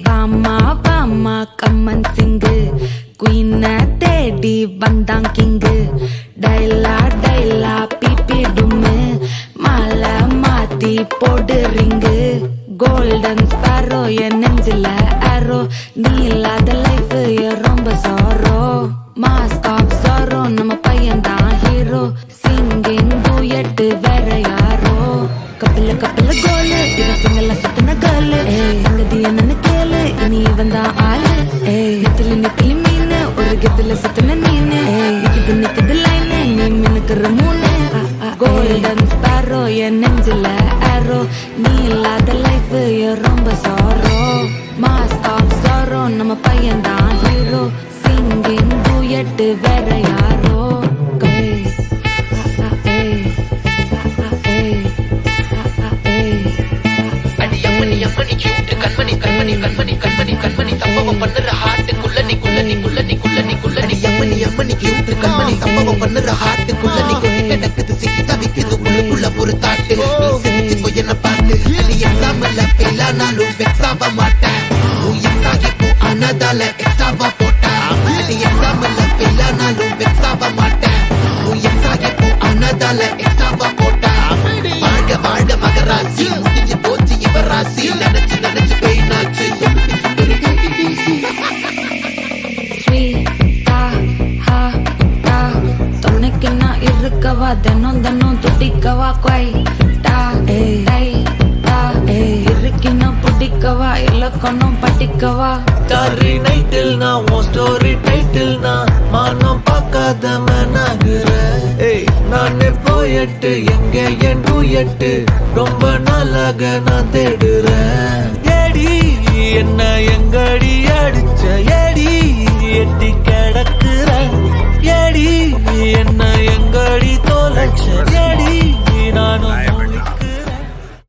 வாமா கம்மன் சிங்கு குயின தேடி வந்தான் கிங்கு டைலா பிபி டும்மு மாலை மாத்தி போடு ரிங்கு கோல்டன் ஸ்பாரோ என் நெஞ்சில ஆரோ நீ இல்லாத லைஃப் ரொம்ப சாரோ மாஸ்க் ஆஃப் சாரோ நம்ம பையன் தான் ஹீரோ சிங்கிங் டூயட் வேற யாரோ கப்பல கோலு இவன் சிங்கல சுத்தின கேளு சங்கதி என்னன்னு கேளு இனி இவன் தான் ஆளு நெத்திலி மீனு ஒரு கெத்துல சுத்தின நீனு நிக்குது லைனு நீ மினுக்குற மூணு கோல்டன் ஸ்பாரோ என் நெஞ்சில ஆரோ நீ இல்லாத லைஃப் ரொம்ப சாரோ மாஸ்க் ஆஃப் சாரோ நம்ம பையன் தான் ஹீரோ சிங்கிங் டூயட் வேற யாரோ சம்பவம் பண்ணுற ஹார்ட்டுக்குள்ள கிடக்குது சிக்கி தவிக்குது உள்ளுக்குள்ள ஒரு தாட்டு என்ன பார்த்து எக்ஸாமல்ல ஃபெயில் ஆனாலும் வெக்ஸ் ஆக மாட்டேன் ஆனதால எக்ஸ்ட்ராவா போட்டேன் எக்ஸாமல்ல ஃபெயில் ஆனாலும் வெக்ஸ் ஆக மாட்டேன் ஆனதால எக்ஸ்ட்ராவா போட்டேன் வாழ்க மகராசி முடிஞ்சு போச்சு இவராசி நினைச்சு பெயினாச்சு துணைக்கு நான் இருக்கவா தினம் துடிக்கவா குவைட்டா இருக்கினா பிடிக்கவா இலக்கணம் படிக்கவா ஸ்டாரி நைட்டில் நான் உன் ஸ்டோரி டைட்டில் நான் மானம் பார்க்காத மனாகுற நானே போயட்டு எங்க என் டூயட்டு ரொம்ப நாளாக நான் தேடுறேன் ஏடி என்ன எங்கடி அடிச்ச